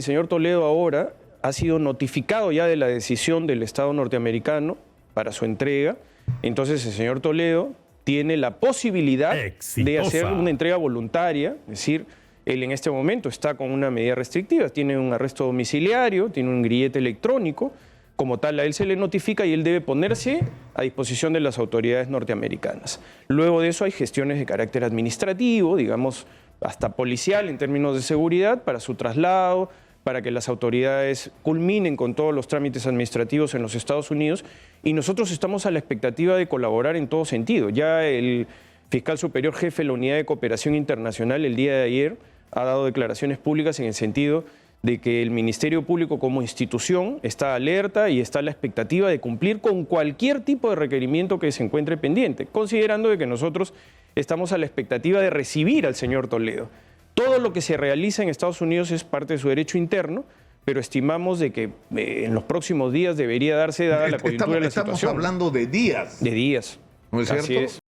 señor Toledo ahora ha sido notificado ya de la decisión del Estado norteamericano para su entrega. Entonces el señor Toledo tiene la posibilidad de hacer una entrega voluntaria, es decir, él en este momento está con una medida restrictiva, tiene un arresto domiciliario, tiene un grillete electrónico, como tal a él se le notifica y él debe ponerse a disposición de las autoridades norteamericanas. Luego de eso hay gestiones de carácter administrativo, digamos, hasta policial en términos de seguridad para su traslado, para que las autoridades culminen con todos los trámites administrativos en los Estados Unidos, y nosotros estamos a la expectativa de colaborar en todo sentido. Ya el fiscal superior jefe de la Unidad de Cooperación Internacional el día de ayer ha dado declaraciones públicas en el sentido de que el Ministerio Público como institución está alerta y está a la expectativa de cumplir con cualquier tipo de requerimiento que se encuentre pendiente, considerando de que nosotros estamos a la expectativa de recibir al señor Toledo. Todo lo que se realiza en Estados Unidos es parte de su derecho interno, pero estimamos de que en los próximos días debería darse, dada la coyuntura de la situación. Estamos hablando de días. De días. ¿No es cierto? Así es.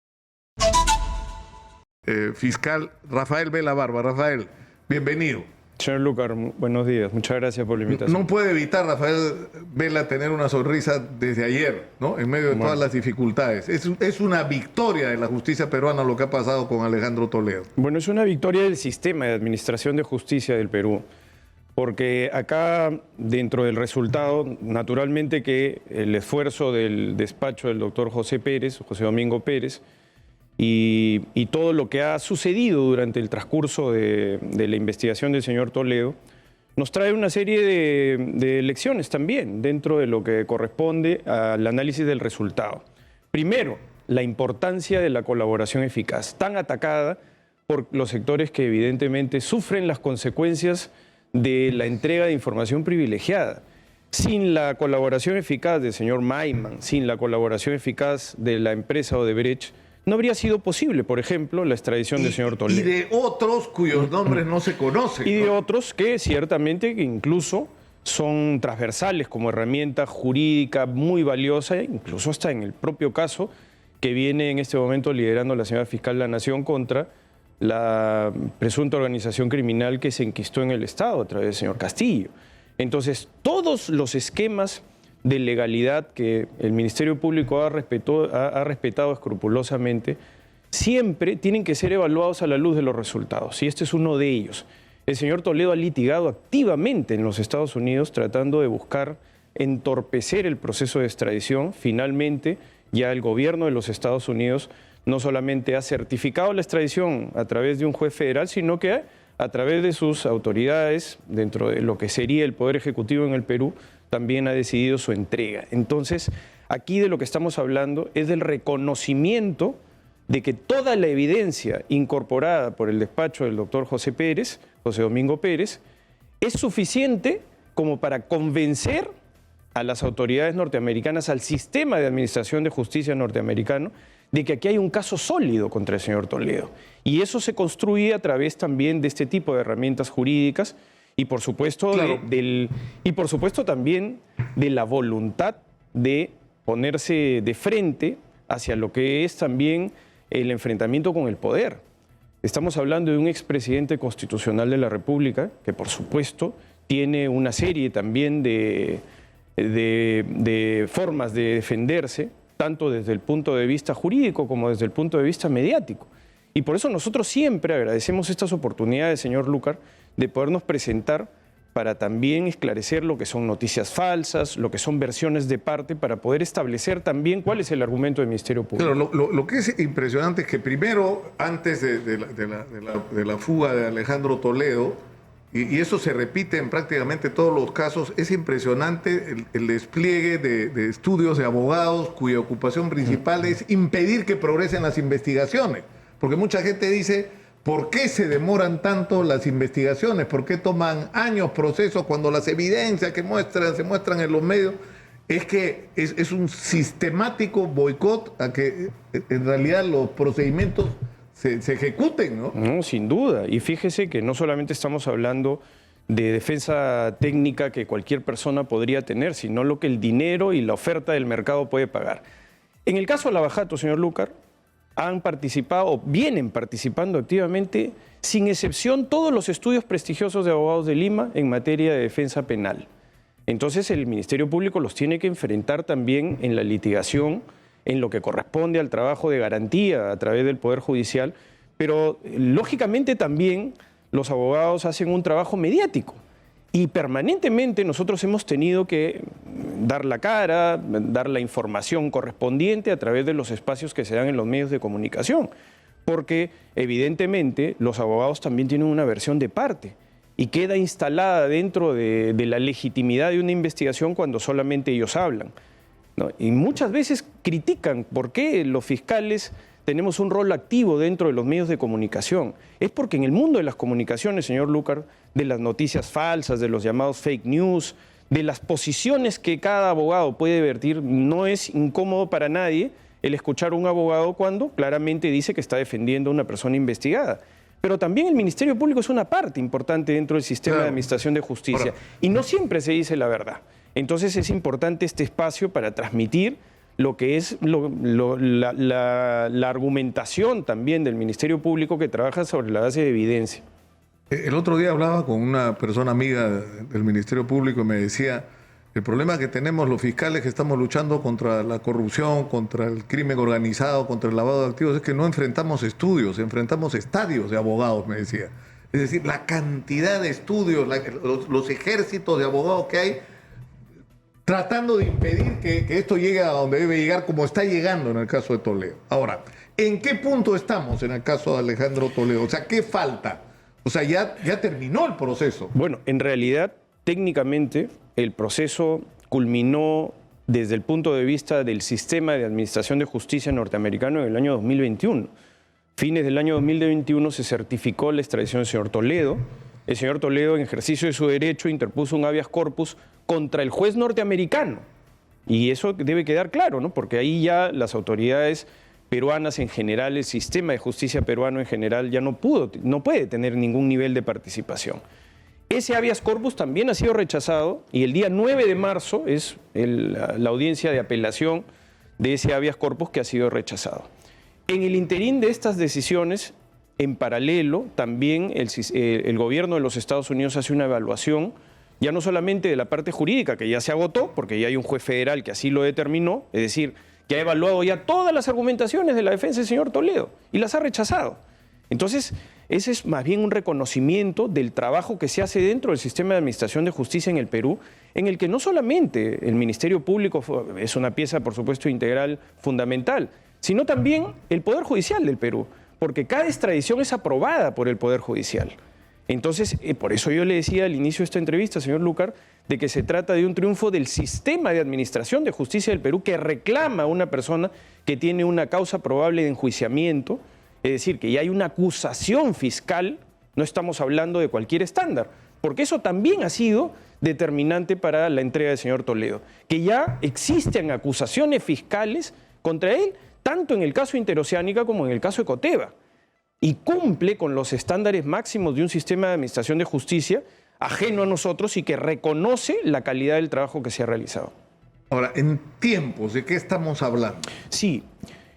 Fiscal Rafael Vela Barba. Rafael, bienvenido. Señor Lucar, buenos días. Muchas gracias por la invitación. No puede evitar Rafael Vela tener una sonrisa desde ayer, ¿no? En medio de todas las dificultades. Es una victoria de la justicia peruana lo que ha pasado con Alejandro Toledo. Bueno, es una victoria del sistema de administración de justicia del Perú. Porque acá, dentro del resultado, naturalmente que el esfuerzo del despacho del doctor José Domingo Pérez, y todo lo que ha sucedido durante el transcurso de la investigación del señor Toledo, nos trae una serie de lecciones también dentro de lo que corresponde al análisis del resultado. Primero, la importancia de la colaboración eficaz, tan atacada por los sectores que evidentemente sufren las consecuencias de la entrega de información privilegiada. Sin la colaboración eficaz del señor Maiman, sin la colaboración eficaz de la empresa Odebrecht, no habría sido posible, por ejemplo, la extradición del señor Toledo. Y de otros cuyos nombres no se conocen. Y de otros que ciertamente incluso son transversales como herramienta jurídica muy valiosa, incluso hasta en el propio caso que viene en este momento liderando la señora fiscal de la Nación contra la presunta organización criminal que se enquistó en el Estado a través del señor Castillo. Entonces, todos los esquemas de legalidad que el Ministerio Público ha respetado escrupulosamente, siempre tienen que ser evaluados a la luz de los resultados, y este es uno de ellos. El señor Toledo ha litigado activamente en los Estados Unidos tratando de buscar entorpecer el proceso de extradición. Finalmente, ya el gobierno de los Estados Unidos no solamente ha certificado la extradición a través de un juez federal, sino que a través de sus autoridades, dentro de lo que sería el Poder Ejecutivo en el Perú, también ha decidido su entrega. Entonces, aquí de lo que estamos hablando es del reconocimiento de que toda la evidencia incorporada por el despacho del doctor José Domingo Pérez, es suficiente como para convencer a las autoridades norteamericanas, al sistema de administración de justicia norteamericano, de que aquí hay un caso sólido contra el señor Toledo. Y eso se construye a través también de este tipo de herramientas jurídicas y por supuesto, claro, y por supuesto también de la voluntad de ponerse de frente hacia lo que es también el enfrentamiento con el poder. Estamos hablando de un expresidente constitucional de la República que por supuesto tiene una serie también de formas de defenderse, tanto desde el punto de vista jurídico como desde el punto de vista mediático. Y por eso nosotros siempre agradecemos estas oportunidades, señor Lucar, de podernos presentar para también esclarecer lo que son noticias falsas, lo que son versiones de parte, para poder establecer también cuál es el argumento del Ministerio Público. Claro, lo que es impresionante es que primero, antes de la fuga de Alejandro Toledo, y eso se repite en prácticamente todos los casos, es impresionante el despliegue de estudios de abogados cuya ocupación principal es impedir que progresen las investigaciones. Porque mucha gente dice, ¿por qué se demoran tanto las investigaciones? ¿Por qué toman años procesos cuando las evidencias que se muestran en los medios? Es que es un sistemático boicot a que en realidad los procedimientos se ejecuten, ¿no? No, sin duda. Y fíjese que no solamente estamos hablando de defensa técnica que cualquier persona podría tener, sino lo que el dinero y la oferta del mercado puede pagar. En el caso de Lava Jato, señor Lucar, han participado o vienen participando activamente, sin excepción, todos los estudios prestigiosos de abogados de Lima en materia de defensa penal. Entonces el Ministerio Público los tiene que enfrentar también en la litigación, en lo que corresponde al trabajo de garantía a través del Poder Judicial, pero lógicamente también los abogados hacen un trabajo mediático y permanentemente nosotros hemos tenido que dar la cara, dar la información correspondiente a través de los espacios que se dan en los medios de comunicación, porque evidentemente los abogados también tienen una versión de parte y queda instalada dentro de la legitimidad de una investigación cuando solamente ellos hablan, ¿no? Y muchas veces critican por qué los fiscales tenemos un rol activo dentro de los medios de comunicación. Es porque en el mundo de las comunicaciones, señor Lucar, de las noticias falsas, de los llamados fake news, de las posiciones que cada abogado puede vertir, no es incómodo para nadie el escuchar a un abogado cuando claramente dice que está defendiendo a una persona investigada. Pero también el Ministerio Público es una parte importante dentro del sistema de administración de justicia y no siempre se dice la verdad. Entonces es importante este espacio para transmitir lo que es la argumentación también del Ministerio Público, que trabaja sobre la base de evidencia. El otro día hablaba con una persona amiga del Ministerio Público y me decía, el problema que tenemos los fiscales que estamos luchando contra la corrupción, contra el crimen organizado, contra el lavado de activos, es que no enfrentamos estudios, enfrentamos estadios de abogados, me decía. Es decir, la cantidad de estudios, los ejércitos de abogados que hay, tratando de impedir que esto llegue a donde debe llegar, como está llegando en el caso de Toledo. Ahora, ¿en qué punto estamos en el caso de Alejandro Toledo? O sea, ¿qué falta? O sea, ya terminó el proceso. Bueno, en realidad, técnicamente, el proceso culminó desde el punto de vista del sistema de administración de justicia norteamericano en el año 2021. Fines del año 2021 se certificó la extradición del señor Toledo. El señor Toledo, en ejercicio de su derecho, interpuso un habeas corpus contra el juez norteamericano. Y eso debe quedar claro, ¿no? Porque ahí ya las autoridades peruanas en general, el sistema de justicia peruano en general ya no puede tener ningún nivel de participación. Ese habeas corpus también ha sido rechazado y el día 9 de marzo es la audiencia de apelación de ese habeas corpus que ha sido rechazado. En el interín de estas decisiones, en paralelo, también el gobierno de los Estados Unidos hace una evaluación, ya no solamente de la parte jurídica, que ya se agotó, porque ya hay un juez federal que así lo determinó, es decir, que ha evaluado ya todas las argumentaciones de la defensa del señor Toledo y las ha rechazado. Entonces, ese es más bien un reconocimiento del trabajo que se hace dentro del sistema de administración de justicia en el Perú, en el que no solamente el Ministerio Público es una pieza, por supuesto, integral, fundamental, sino también el Poder Judicial del Perú, porque cada extradición es aprobada por el Poder Judicial. Entonces, por eso yo le decía al inicio de esta entrevista, señor Lucar, de que se trata de un triunfo del sistema de administración de justicia del Perú que reclama a una persona que tiene una causa probable de enjuiciamiento, es decir, que ya hay una acusación fiscal, no estamos hablando de cualquier estándar, porque eso también ha sido determinante para la entrega del señor Toledo, que ya existen acusaciones fiscales contra él, tanto en el caso Interoceánica como en el caso Ecoteva, y cumple con los estándares máximos de un sistema de administración de justicia ajeno a nosotros y que reconoce la calidad del trabajo que se ha realizado. Ahora, en tiempos, ¿de qué estamos hablando? Sí,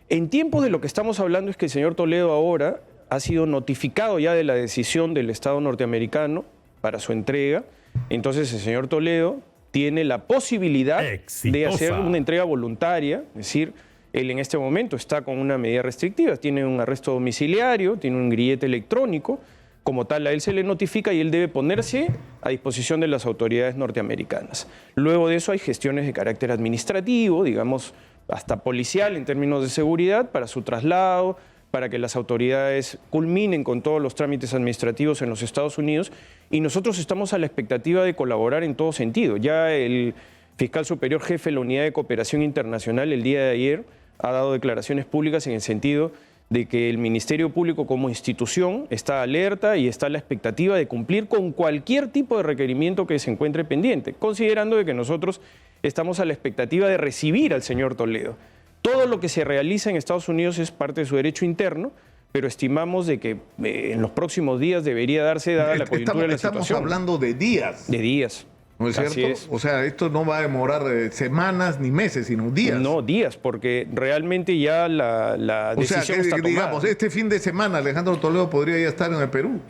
en tiempos de lo que estamos hablando es que el señor Toledo ahora ha sido notificado ya de la decisión del Estado norteamericano para su entrega. Entonces el señor Toledo tiene la posibilidad de hacer una entrega voluntaria, es decir, él en este momento está con una medida restrictiva, tiene un arresto domiciliario, tiene un grillete electrónico, como tal a él se le notifica y él debe ponerse a disposición de las autoridades norteamericanas. Luego de eso hay gestiones de carácter administrativo, digamos, hasta policial en términos de seguridad para su traslado, para que las autoridades culminen con todos los trámites administrativos en los Estados Unidos y nosotros estamos a la expectativa de colaborar en todo sentido. Ya el fiscal superior jefe de la Unidad de Cooperación Internacional el día de ayer ha dado declaraciones públicas en el sentido de que el Ministerio Público como institución está alerta y está a la expectativa de cumplir con cualquier tipo de requerimiento que se encuentre pendiente, considerando de que nosotros estamos a la expectativa de recibir al señor Toledo. Todo lo que se realiza en Estados Unidos es parte de su derecho interno, pero estimamos de que en los próximos días debería darse, dada la coyuntura de la situación. Estamos hablando de días. De días. ¿No es Así cierto? es. O sea, esto no va a demorar semanas ni meses, sino días. No, días, porque realmente ya la O sea, decisión que, está tomada. digamos, este fin de semana Alejandro Toledo podría ya estar en el Perú.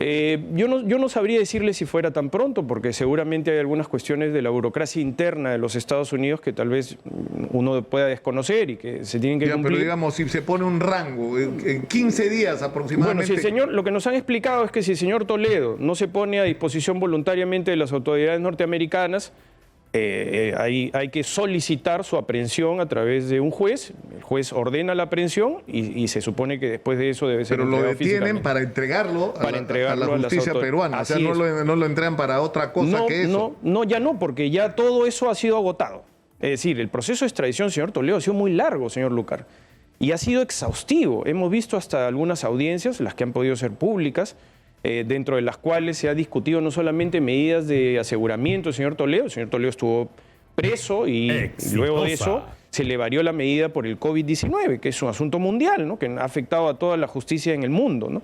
Yo no sabría decirle si fuera tan pronto, porque seguramente hay algunas cuestiones de la burocracia interna de los Estados Unidos que tal vez uno pueda desconocer y que se tienen que Ya, cumplir. pero digamos, si se pone un rango, en 15 días aproximadamente. Bueno, si el señor, lo que nos han explicado es que si el señor Toledo no se pone a disposición voluntariamente de las autoridades norteamericanas, hay que solicitar su aprehensión a través de un juez. El juez ordena la aprehensión y se supone que después de eso debe ser Pero lo entregado detienen físicamente. para entregarlo, a la las justicia peruana. O sea, Así no es. no lo entregan para otra cosa que eso. No, ya no, porque ya todo eso ha sido agotado. Es decir, el proceso de extradición, señor Toledo, ha sido muy largo, señor Lucar, y ha sido exhaustivo. Hemos visto hasta algunas audiencias, las que han podido ser públicas, dentro de las cuales se ha discutido no solamente medidas de aseguramiento del señor Toledo. El señor Toledo estuvo preso y luego de eso se le varió la medida por el COVID-19, que es un asunto mundial, ¿no? Que ha afectado a toda la justicia en el mundo, ¿no?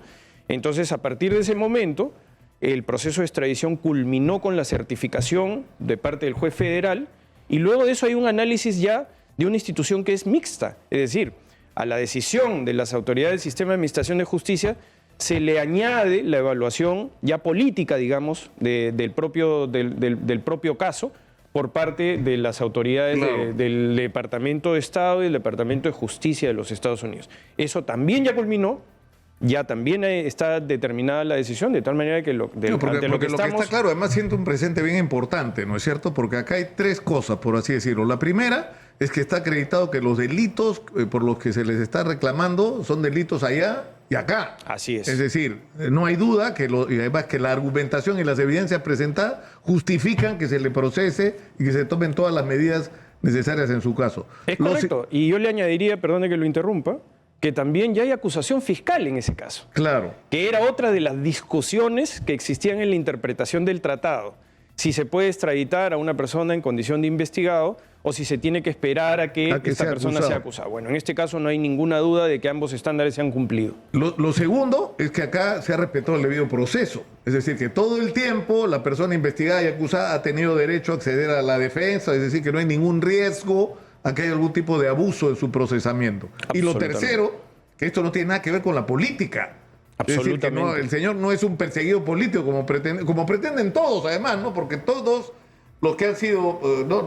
Entonces, a partir de ese momento, el proceso de extradición culminó con la certificación de parte del juez federal y luego de eso hay un análisis ya de una institución que es mixta, es decir, a la decisión de las autoridades del sistema de administración de justicia se le añade la evaluación ya política, digamos, del propio caso por parte de las autoridades Claro. del Departamento de Estado y del Departamento de Justicia de los Estados Unidos. Eso también ya culminó, ya también está determinada la decisión, de tal manera que No, porque ante lo que estamos... está claro, además siento un presente bien importante, ¿no es cierto? Porque acá hay tres cosas, por así decirlo. La primera es que está acreditado que los delitos por los que se les está reclamando son delitos allá y acá. Así es. Es decir, no hay duda que y además que la argumentación y las evidencias presentadas justifican que se le procese y que se tomen todas las medidas necesarias en su caso. Es correcto. Y yo le añadiría, perdone que lo interrumpa, que también ya hay acusación fiscal en ese caso, Claro. que era otra de las discusiones que existían en la interpretación del tratado. Si se puede extraditar a una persona en condición de investigado o si se tiene que esperar a que esta sea persona acusado. sea acusada. Bueno, en este caso no hay ninguna duda de que ambos estándares se han cumplido. Lo segundo es que acá se ha respetado el debido proceso. Es decir, que todo el tiempo la persona investigada y acusada ha tenido derecho a acceder a la defensa, es decir, que no hay ningún riesgo a que haya algún tipo de abuso en su procesamiento. Y lo Absolutamente. tercero, que esto no tiene nada que ver con la política. Es decir, que no, Absolutamente. el señor no es un perseguido político como pretenden todos, además, ¿no? Porque todos los que han sido,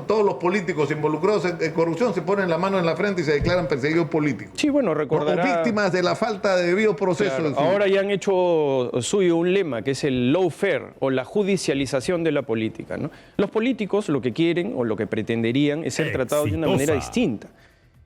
todos los políticos involucrados en corrupción se ponen la mano en la frente y se declaran perseguidos políticos. Sí, bueno, O recordará... víctimas de la falta de debido proceso. Claro, en su- ahora ya han hecho suyo un lema que es el lawfare o la judicialización de la política, ¿no? Los políticos lo que quieren o lo que pretenderían es ser tratados de una manera distinta.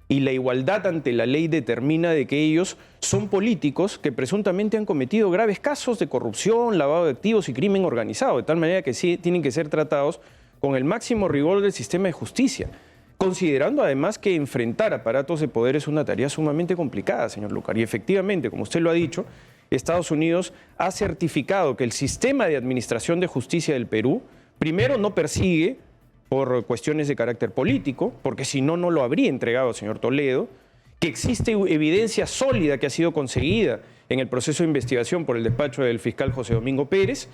Y la igualdad ante la ley determina de que ellos son políticos que presuntamente han cometido graves casos de corrupción, lavado de activos y crimen organizado, de tal manera que sí tienen que ser tratados con el máximo rigor del sistema de justicia, considerando además que enfrentar aparatos de poder es una tarea sumamente complicada, señor Lucar. Y efectivamente, como usted lo ha dicho, Estados Unidos ha certificado que el sistema de administración de justicia del Perú, primero, no persigue por cuestiones de carácter político, porque si no, no lo habría entregado al señor Toledo, que existe evidencia sólida que ha sido conseguida en el proceso de investigación por el despacho del fiscal José Domingo Pérez,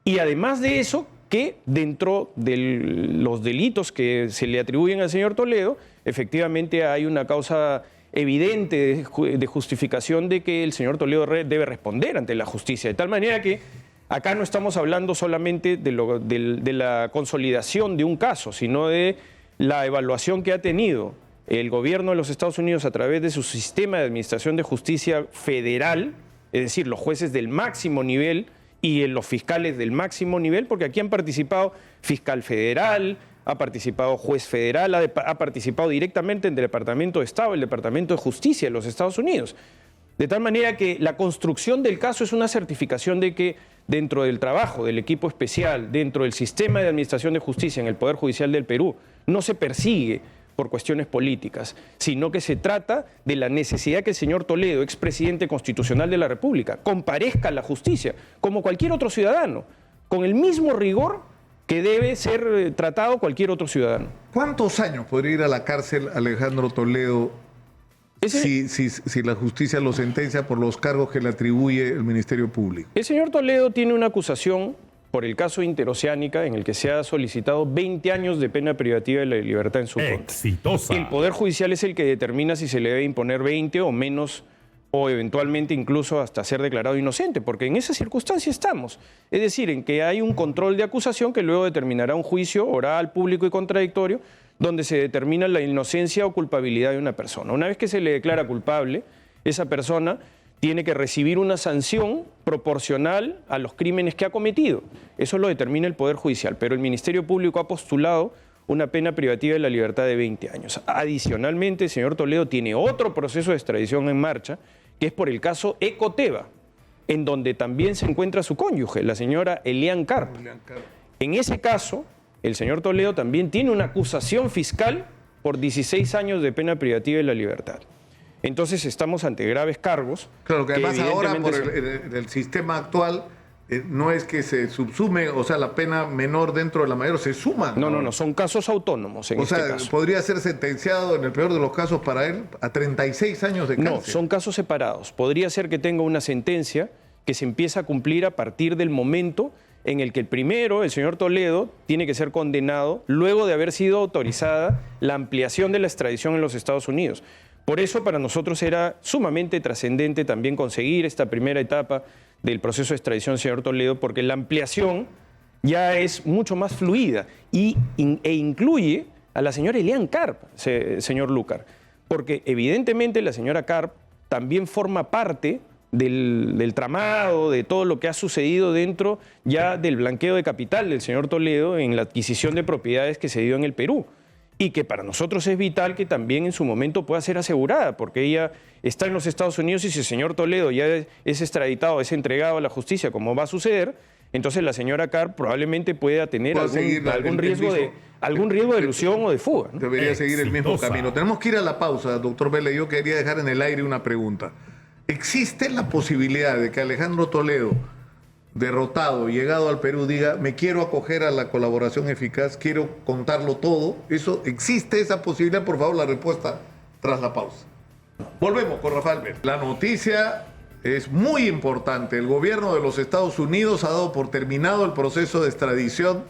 y además de eso, que dentro de los delitos que se le atribuyen al señor Toledo, efectivamente hay una causa evidente de justificación de que el señor Toledo debe responder ante la justicia, de tal manera que acá no estamos hablando solamente de la consolidación de un caso, sino de la evaluación que ha tenido el gobierno de los Estados Unidos a través de su sistema de administración de justicia federal, es decir, los jueces del máximo nivel y los fiscales del máximo nivel, porque aquí han participado fiscal federal, ha participado juez federal, ha participado directamente el Departamento de Estado, el Departamento de Justicia de los Estados Unidos. De tal manera que la construcción del caso es una certificación de que dentro del trabajo del equipo especial, dentro del sistema de administración de justicia en el Poder Judicial del Perú, no se persigue por cuestiones políticas, sino que se trata de la necesidad que el señor Toledo, expresidente constitucional de la República, comparezca a la justicia como cualquier otro ciudadano, con el mismo rigor que debe ser tratado cualquier otro ciudadano. ¿Cuántos años podría ir a la cárcel Alejandro Toledo si la justicia lo sentencia por los cargos que le atribuye el Ministerio Público? El señor Toledo tiene una acusación por el caso Interoceánica, en el que se ha solicitado 20 años de pena privativa de la libertad en su contra. Exitosa. El Poder Judicial es el que determina si se le debe imponer 20 o menos, o eventualmente incluso hasta ser declarado inocente, porque en esa circunstancia estamos. Es decir, en que hay un control de acusación que luego determinará un juicio oral, público y contradictorio, donde se determina la inocencia o culpabilidad de una persona. Una vez que se le declara culpable, esa persona tiene que recibir una sanción proporcional a los crímenes que ha cometido. Eso lo determina el Poder Judicial, pero el Ministerio Público ha postulado una pena privativa de la libertad de 20 años. Adicionalmente, el señor Toledo tiene otro proceso de extradición en marcha, que es por el caso Ecoteva, en donde también se encuentra su cónyuge, la señora Elian Carp. En ese caso, el señor Toledo también tiene una acusación fiscal por 16 años de pena privativa de la libertad. Entonces estamos ante graves cargos. Claro, que además ahora por evidentemente el sistema actual no es que se subsume, o sea, la pena menor dentro de la mayor, se suma. No, son casos autónomos en este caso. Podría ser sentenciado, en el peor de los casos para él, a 36 años de cárcel. No, son casos separados. Podría ser que tenga una sentencia que se empieza a cumplir a partir del momento en el que el primero, el señor Toledo, tiene que ser condenado luego de haber sido autorizada la ampliación de la extradición en los Estados Unidos. Por eso para nosotros era sumamente trascendente también conseguir esta primera etapa del proceso de extradición del señor Toledo, porque la ampliación ya es mucho más fluida e incluye a la señora Elian Carp, señor Lucar, porque evidentemente la señora Carp también forma parte del tramado, de todo lo que ha sucedido dentro ya del blanqueo de capital del señor Toledo en la adquisición de propiedades que se dio en el Perú. Y que para nosotros es vital que también en su momento pueda ser asegurada, porque ella está en los Estados Unidos y si el señor Toledo ya es extraditado, es entregado a la justicia, como va a suceder, entonces la señora Carp probablemente pueda tener algún riesgo de elusión o de fuga, ¿no? Debería seguir el mismo camino. Tenemos que ir a la pausa, doctor Vélez. Yo quería dejar en el aire una pregunta. ¿Existe la posibilidad de que Alejandro Toledo, derrotado, llegado al Perú, diga, me quiero acoger a la colaboración eficaz, quiero contarlo todo? ¿Existe esa posibilidad? Por favor, la respuesta tras la pausa. Volvemos con Rafael Vélez. La noticia es muy importante. El gobierno de los Estados Unidos ha dado por terminado el proceso de extradición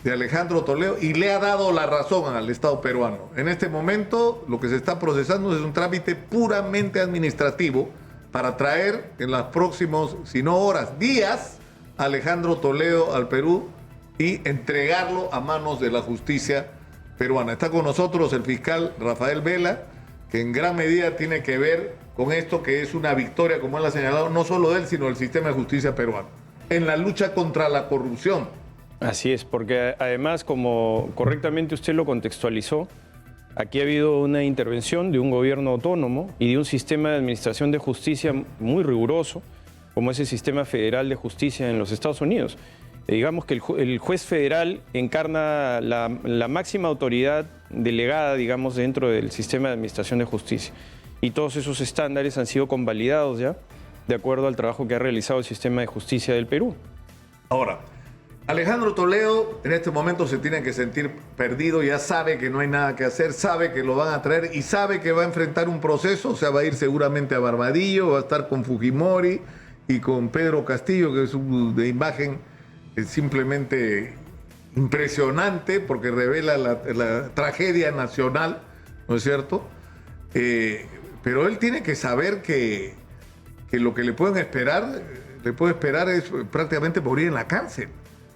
de Alejandro Toledo y le ha dado la razón al Estado peruano. En este momento, lo que se está procesando es un trámite puramente administrativo para traer en los próximos, si no horas, días, Alejandro Toledo al Perú y entregarlo a manos de la justicia peruana. Está con nosotros el fiscal Rafael Vela, que en gran medida tiene que ver con esto, que es una victoria, como él ha señalado, no solo de él, sino del sistema de justicia peruano, en la lucha contra la corrupción. Así es, porque además, como correctamente usted lo contextualizó, aquí ha habido una intervención de un gobierno autónomo y de un sistema de administración de justicia muy riguroso, como es el sistema federal de justicia en los Estados Unidos. Digamos que el juez federal encarna la máxima autoridad delegada, digamos, dentro del sistema de administración de justicia. Y todos esos estándares han sido convalidados ya, de acuerdo al trabajo que ha realizado el sistema de justicia del Perú. Ahora, Alejandro Toledo en este momento se tiene que sentir perdido, ya sabe que no hay nada que hacer, sabe que lo van a traer y sabe que va a enfrentar un proceso, o sea, va a ir seguramente a Barbadillo, va a estar con Fujimori y con Pedro Castillo, que es de imagen simplemente impresionante porque revela la tragedia nacional, ¿no es cierto? Pero él tiene que saber que lo que le puede esperar es prácticamente morir en la cárcel.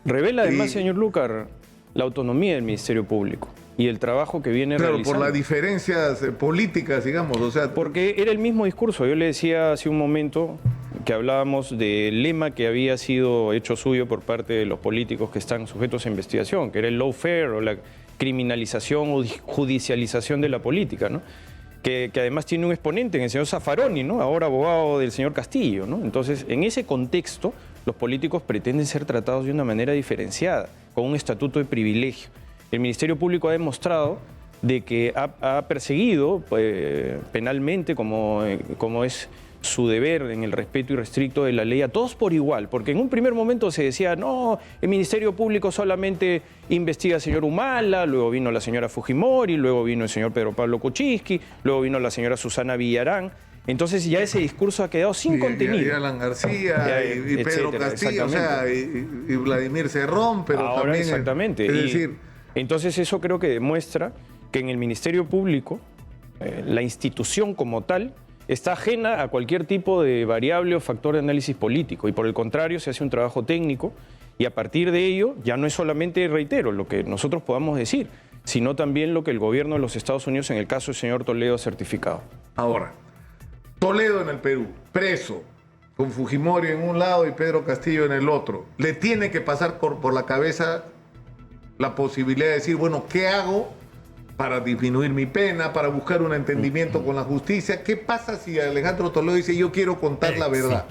Revela además, señor Lucar, la autonomía del Ministerio Público y el trabajo que viene realizando. Claro, por las diferencias políticas, digamos, o sea... Porque era el mismo discurso. Yo le decía hace un momento que hablábamos del lema que había sido hecho suyo por parte de los políticos que están sujetos a investigación, que era el lawfare o la criminalización o judicialización de la política, ¿no? Que además tiene un exponente en el señor Zaffaroni, ¿no? Ahora abogado del señor Castillo, ¿no? Entonces, en ese contexto, los políticos pretenden ser tratados de una manera diferenciada, con un estatuto de privilegio. El Ministerio Público ha demostrado de que ha perseguido penalmente, como es su deber en el respeto irrestricto de la ley, a todos por igual, porque en un primer momento se decía, no, el Ministerio Público solamente investiga al señor Humala, luego vino la señora Fujimori, luego vino el señor Pedro Pablo Kuczynski, luego vino la señora Susana Villarán, Entonces ya ese discurso ha quedado sin contenido. Y Alan García, y Pedro etcétera, Castillo, o sea, y Vladimir Cerrón, pero ahora también... exactamente. Es decir... Entonces eso creo que demuestra que en el Ministerio Público, la institución como tal, está ajena a cualquier tipo de variable o factor de análisis político y por el contrario se hace un trabajo técnico y a partir de ello ya no es solamente, reitero, lo que nosotros podamos decir, sino también lo que el gobierno de los Estados Unidos, en el caso del señor Toledo, ha certificado. Ahora, Toledo en el Perú, preso, con Fujimori en un lado y Pedro Castillo en el otro. Le tiene que pasar por la cabeza la posibilidad de decir, bueno, ¿qué hago para disminuir mi pena, para buscar un entendimiento con la justicia? ¿Qué pasa si Alejandro Toledo dice, yo quiero contar la verdad?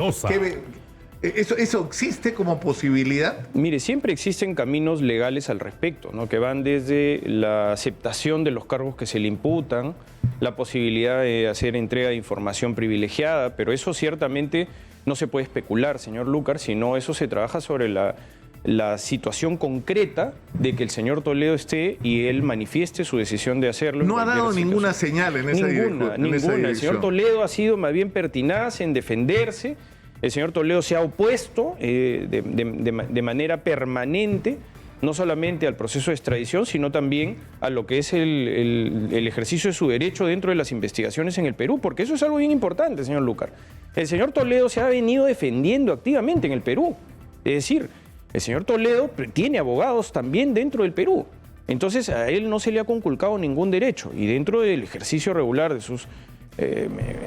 ¿Eso existe como posibilidad? Mire, siempre existen caminos legales al respecto, ¿no? Que van desde la aceptación de los cargos que se le imputan, la posibilidad de hacer entrega de información privilegiada, pero eso ciertamente no se puede especular, señor Lucar, sino eso se trabaja sobre la situación concreta de que el señor Toledo esté y él manifieste su decisión de hacerlo. No ha dado ninguna señal en esa dirección. Ninguna. El señor Toledo ha sido más bien pertinaz en defenderse. El señor Toledo se ha opuesto de manera permanente, no solamente al proceso de extradición, sino también a lo que es el ejercicio de su derecho dentro de las investigaciones en el Perú, porque eso es algo bien importante, señor Lucar. El señor Toledo se ha venido defendiendo activamente en el Perú. Es decir, el señor Toledo tiene abogados también dentro del Perú. Entonces a él no se le ha conculcado ningún derecho y dentro del ejercicio regular de sus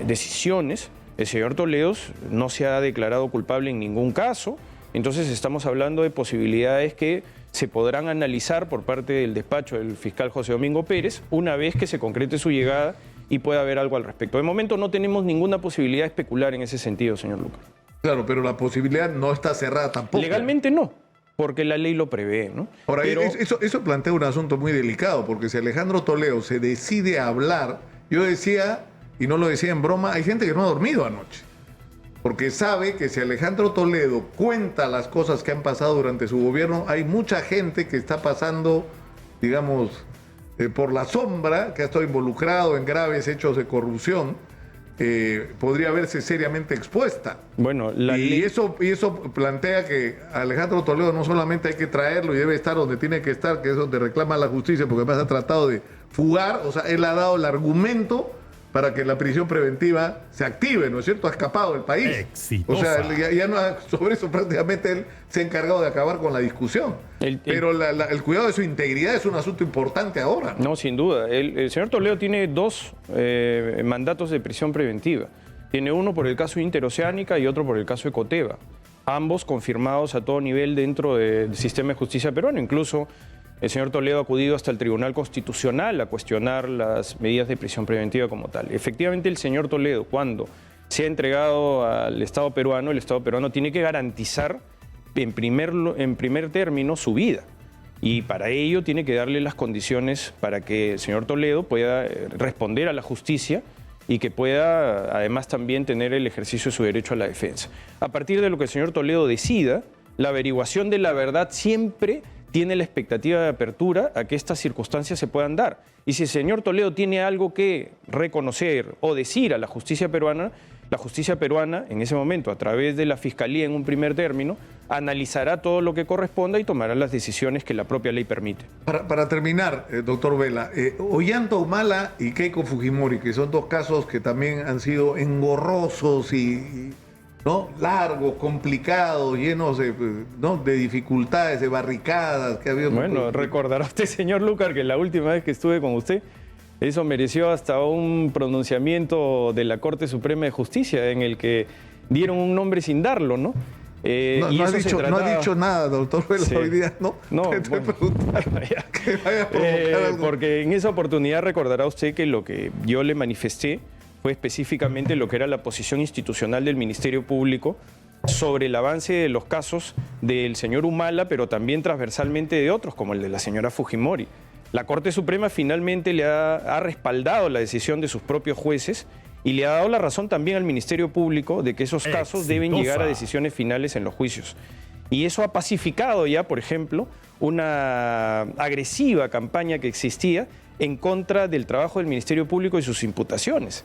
decisiones, el señor Toledo no se ha declarado culpable en ningún caso. Entonces estamos hablando de posibilidades que se podrán analizar por parte del despacho del fiscal José Domingo Pérez una vez que se concrete su llegada y pueda haber algo al respecto. De momento no tenemos ninguna posibilidad de especular en ese sentido, señor Lucas. Claro, pero la posibilidad no está cerrada tampoco. Legalmente no, porque la ley lo prevé, ¿no? Ahora, pero eso plantea un asunto muy delicado, porque si Alejandro Toledo se decide a hablar, yo decía, y no lo decía en broma, hay gente que no ha dormido anoche, porque sabe que si Alejandro Toledo cuenta las cosas que han pasado durante su gobierno, hay mucha gente que está pasando, digamos, por la sombra, que ha estado involucrado en graves hechos de corrupción, podría verse seriamente expuesta. Bueno, y eso plantea que Alejandro Toledo no solamente hay que traerlo y debe estar donde tiene que estar, que es donde reclama la justicia, porque además ha tratado de fugar, o sea, él ha dado el argumento para que la prisión preventiva se active, ¿no es cierto? Ha escapado del país. Exitosa. O sea, ya no sobre eso prácticamente él se ha encargado de acabar con la discusión. Pero el cuidado de su integridad es un asunto importante ahora. No, sin duda. El señor Toledo tiene dos mandatos de prisión preventiva. Tiene uno por el caso Interoceánica y otro por el caso Ecoteva. Ambos confirmados a todo nivel dentro del sistema de justicia peruano. Incluso el señor Toledo ha acudido hasta el Tribunal Constitucional a cuestionar las medidas de prisión preventiva como tal. Efectivamente, el señor Toledo, cuando se ha entregado al Estado peruano, el Estado peruano tiene que garantizar en primer término su vida. Y para ello tiene que darle las condiciones para que el señor Toledo pueda responder a la justicia y que pueda además también tener el ejercicio de su derecho a la defensa. A partir de lo que el señor Toledo decida, la averiguación de la verdad siempre tiene la expectativa de apertura a que estas circunstancias se puedan dar. Y si el señor Toledo tiene algo que reconocer o decir a la justicia peruana, en ese momento, a través de la Fiscalía en un primer término, analizará todo lo que corresponda y tomará las decisiones que la propia ley permite. Para terminar, doctor Vela, Ollanta Humala y Keiko Fujimori, que son dos casos que también han sido engorrosos y ¿no? largos, complicados, llenos de dificultades, de barricadas que ha habido. Bueno, recordará usted, señor Lucar, que la última vez que estuve con usted, eso mereció hasta un pronunciamiento de la Corte Suprema de Justicia en el que dieron un nombre sin darlo, ¿no? No ha dicho nada, doctor Vela, Sí. Hoy día, ¿no? No, Te estoy bueno. preguntando que vaya a provocar algo. Porque en esa oportunidad recordará usted que lo que yo le manifesté fue específicamente lo que era la posición institucional del Ministerio Público sobre el avance de los casos del señor Humala, pero también transversalmente de otros, como el de la señora Fujimori. La Corte Suprema finalmente le ha respaldado la decisión de sus propios jueces y le ha dado la razón también al Ministerio Público de que esos casos deben llegar a decisiones finales en los juicios. Y eso ha pacificado ya, por ejemplo, una agresiva campaña que existía en contra del trabajo del Ministerio Público y sus imputaciones.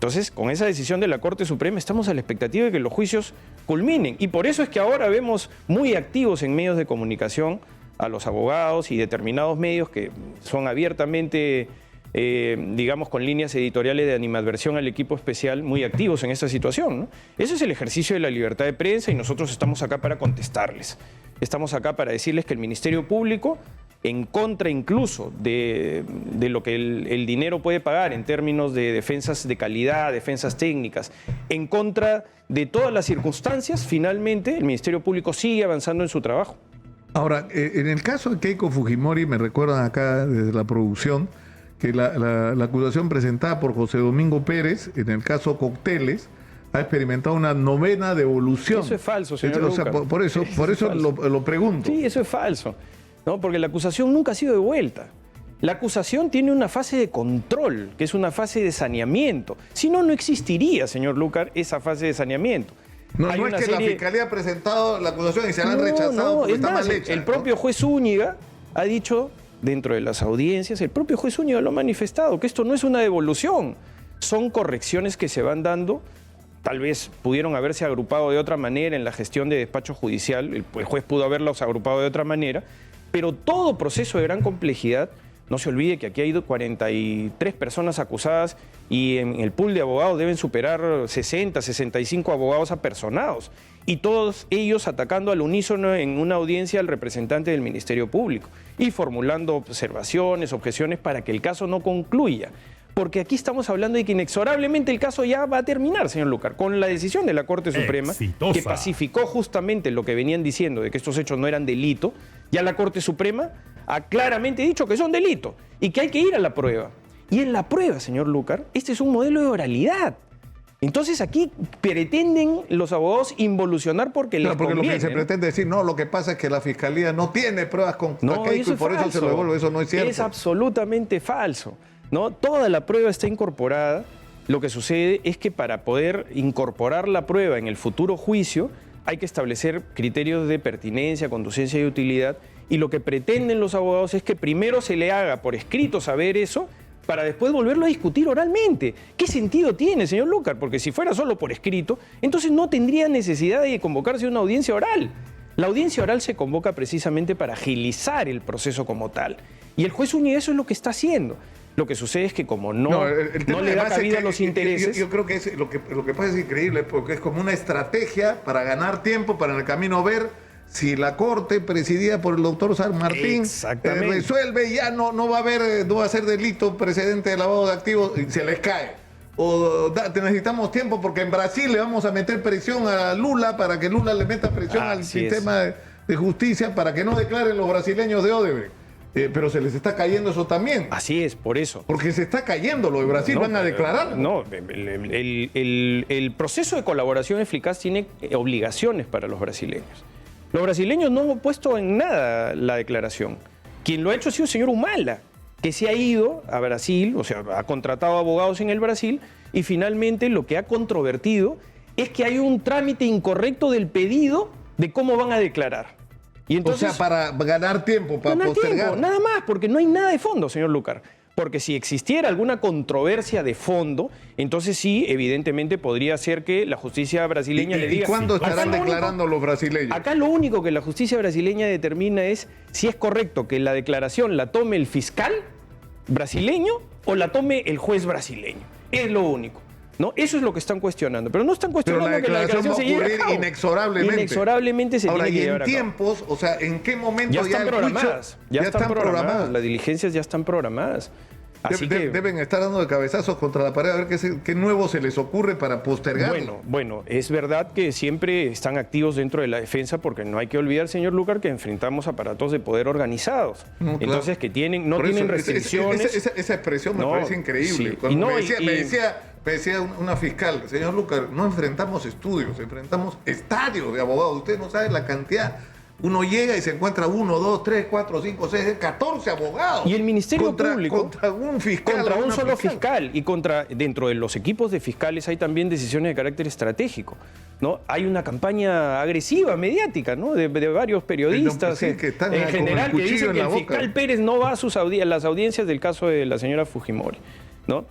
Entonces, con esa decisión de la Corte Suprema estamos a la expectativa de que los juicios culminen. Y por eso es que ahora vemos muy activos en medios de comunicación a los abogados y determinados medios que son abiertamente, digamos, con líneas editoriales de animadversión al equipo especial, muy activos en esta situación, ¿no? Ese es el ejercicio de la libertad de prensa y nosotros estamos acá para contestarles. Estamos acá para decirles que el Ministerio Público, en contra incluso de lo que el dinero puede pagar en términos de defensas de calidad, defensas técnicas, en contra de todas las circunstancias, finalmente el Ministerio Público sigue avanzando en su trabajo. Ahora, en el caso de Keiko Fujimori, me recuerdan acá desde la producción que la acusación presentada por José Domingo Pérez, en el caso Cócteles, ha experimentado una 9ª devolución. Eso es falso, señor O sea, Lucar. por eso lo pregunto. Sí, eso es falso, ¿no? Porque la acusación nunca ha sido devuelta. La acusación tiene una fase de control, que es una fase de saneamiento. Si no, no existiría, señor Lucar, esa fase de saneamiento. No es que la Fiscalía ha presentado la acusación y se la han rechazado porque está mal hecha. El propio juez Zúñiga ha dicho, dentro de las audiencias, el propio juez Zúñiga lo ha manifestado, que esto no es una devolución, son correcciones que se van dando. Tal vez pudieron haberse agrupado de otra manera en la gestión de despacho judicial, el juez pudo haberlos agrupado de otra manera, pero todo proceso de gran complejidad, no se olvide que aquí hay 43 personas acusadas y en el pool de abogados deben superar 60, 65 abogados apersonados, y todos ellos atacando al unísono en una audiencia al representante del Ministerio Público y formulando observaciones, objeciones para que el caso no concluya. Porque aquí estamos hablando de que inexorablemente el caso ya va a terminar, señor Lucar, con la decisión de la Corte Suprema, que pacificó justamente lo que venían diciendo de que estos hechos no eran delito. Ya la Corte Suprema ha claramente dicho que son delito y que hay que ir a la prueba. Y en la prueba, señor Lucar, este es un modelo de oralidad. Entonces aquí pretenden los abogados involucionar porque les porque conviene. Lo que se pretende decir, no, lo que pasa es que la Fiscalía no tiene pruebas contra Keiko y por eso se lo devuelve. Eso no es cierto. Es absolutamente falso, ¿no? Toda la prueba está incorporada. Lo que sucede es que para poder incorporar la prueba en el futuro juicio hay que establecer criterios de pertinencia, conducencia y utilidad, y lo que pretenden los abogados es que primero se le haga por escrito saber eso para después volverlo a discutir oralmente. ¿Qué sentido tiene, señor Lucar? Porque si fuera solo por escrito, entonces no tendría necesidad de convocarse una audiencia oral. La audiencia oral se convoca precisamente para agilizar el proceso como tal. Y el juez Zúñiga eso es lo que está haciendo. Lo que sucede es que como no le da cabida a los intereses... Yo creo que lo que pasa es increíble, porque es como una estrategia para ganar tiempo, para en el camino ver si la Corte, presidida por el doctor San Martín, resuelve y ya no va a ser delito precedente de lavado de activos, y se les cae. O necesitamos tiempo porque en Brasil le vamos a meter presión a Lula para que Lula le meta presión al sistema de justicia para que no declaren los brasileños de Odebrecht. Pero se les está cayendo eso también. Así es, por eso. Porque se está cayendo lo de Brasil, van a declarar. No, el proceso de colaboración eficaz tiene obligaciones para los brasileños. Los brasileños no han opuesto en nada la declaración. Quien lo ha hecho ha sido el señor Humala, que se ha ido a Brasil, o sea, ha contratado abogados en el Brasil, y finalmente lo que ha controvertido es que hay un trámite incorrecto del pedido de cómo van a declarar. Y entonces, o sea, para ganar tiempo, para postergar. Tiempo, nada más, porque no hay nada de fondo, señor Lucar. Porque si existiera alguna controversia de fondo, entonces sí, evidentemente podría ser que la justicia brasileña le diga... ¿Y cuándo estarán declarando los brasileños? Acá lo único que la justicia brasileña determina es si es correcto que la declaración la tome el fiscal brasileño o la tome el juez brasileño. Es lo único, ¿no? Eso es lo que están cuestionando. Pero no están cuestionando que la declaración se lleve a cabo. Inexorablemente. Inexorablemente se tiene que llevar a cabo. Ahora, y en tiempos, o sea, ¿en qué momento ya están programadas? Ya están programadas. Las diligencias ya están programadas. Así que deben estar dando de cabezazos contra la pared a ver qué nuevo se les ocurre para postergarlo. Bueno, es verdad que siempre están activos dentro de la defensa porque no hay que olvidar, señor Lucar, que enfrentamos aparatos de poder organizados. No, claro. Entonces, que no tienen restricciones. Esa expresión me parece increíble. Sí. Cuando me decía una fiscal, señor Lucar, no enfrentamos estudios, enfrentamos estadios de abogados. Usted no sabe la cantidad. Uno llega y se encuentra 1, 2, 3, 4, 5, 6, 14 abogados. Y el Ministerio Público... Contra un fiscal. Contra un solo fiscal. Y dentro de los equipos de fiscales hay también decisiones de carácter estratégico, ¿no? Hay una campaña agresiva, mediática, ¿no? De varios periodistas que están en general que dicen que el boca. fiscal Pérez no va a las audiencias del caso de la señora Fujimori, ¿no?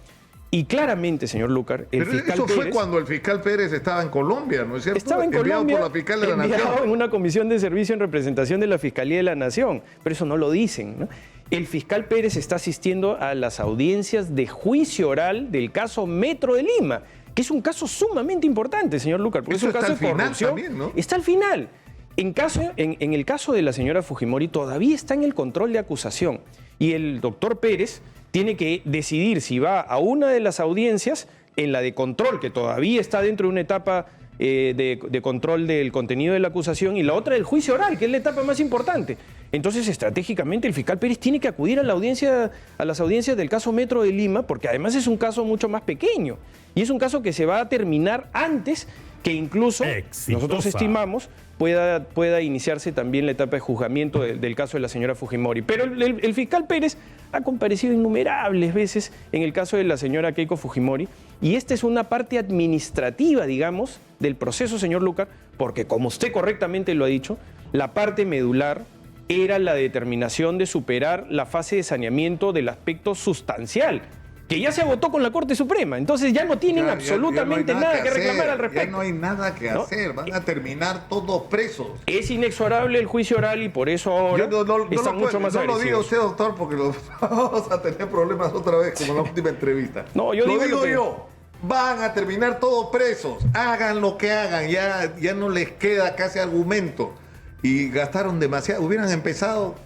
Y claramente, señor Lucar, el Pero fiscal eso fue Pérez cuando el fiscal Pérez estaba en Colombia, ¿no es cierto? estaba en Enviado Colombia, por la fiscal de la enviado Nación. en una comisión de servicio en representación de la Fiscalía de la Nación, pero eso no lo dicen, ¿no? El fiscal Pérez está asistiendo a las audiencias de juicio oral del caso Metro de Lima, que es un caso sumamente importante, señor Lucar, porque Eso es un está caso al de final corrupción. también, ¿no? Está al final. En el caso de la señora Fujimori todavía está en el control de acusación y el doctor Pérez tiene que decidir si va a una de las audiencias, en la de control, que todavía está dentro de una etapa de control del contenido de la acusación, y la otra del juicio oral, que es la etapa más importante. Entonces, estratégicamente, el fiscal Pérez tiene que acudir a las audiencias del caso Metro de Lima, porque además es un caso mucho más pequeño y es un caso que se va a terminar antes que incluso nosotros estimamos pueda iniciarse también la etapa de juzgamiento del caso de la señora Fujimori. Pero el fiscal Pérez ha comparecido innumerables veces en el caso de la señora Keiko Fujimori, y esta es una parte administrativa, digamos, del proceso, señor Lucar, porque como usted correctamente lo ha dicho, la parte medular era la determinación de superar la fase de saneamiento del aspecto sustancial, que ya se agotó con la Corte Suprema. Entonces ya no tienen absolutamente nada que reclamar al respecto. Ya no hay nada que hacer, van a terminar todos presos. Es inexorable el juicio oral y por eso ahora están mucho más agresivos. No lo diga usted, doctor, porque vamos a tener problemas otra vez, como en la última entrevista. No, yo lo digo digo que... yo. Van a terminar todos presos. Hagan lo que hagan, ya no les queda casi argumento. Y gastaron demasiado. Hubieran empezado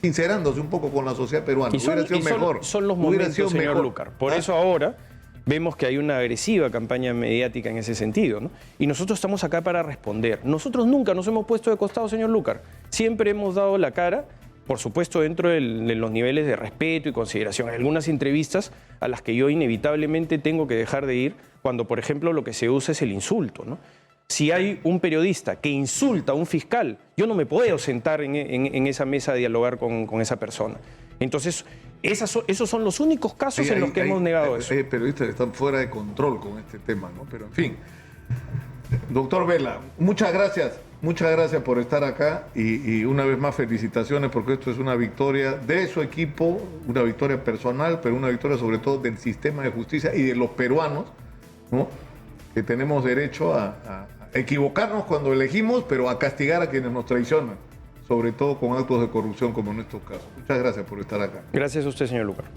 sincerándose un poco con la sociedad peruana. Hubiera sido mejor. Son los momentos, señor Lucar. Por eso ahora vemos que hay una agresiva campaña mediática en ese sentido, ¿no? Y nosotros estamos acá para responder. Nosotros nunca nos hemos puesto de costado, señor Lucar. Siempre hemos dado la cara, por supuesto, dentro de los niveles de respeto y consideración. Hay algunas entrevistas a las que yo inevitablemente tengo que dejar de ir cuando, por ejemplo, lo que se usa es el insulto, ¿no? Si hay un periodista que insulta a un fiscal, yo no me puedo sentar en esa mesa a dialogar con esa persona. Entonces, esos son los únicos casos en los que hemos negado eso. Hay periodistas que están fuera de control con este tema, ¿no? Pero en fin. Doctor Vela, muchas gracias por estar acá y una vez más felicitaciones, porque esto es una victoria de su equipo, una victoria personal, pero una victoria sobre todo del sistema de justicia y de los peruanos, ¿no? Que tenemos derecho a equivocarnos cuando elegimos, pero a castigar a quienes nos traicionan, sobre todo con actos de corrupción como en estos casos. Muchas gracias por estar acá. Gracias a usted, señor Lucar.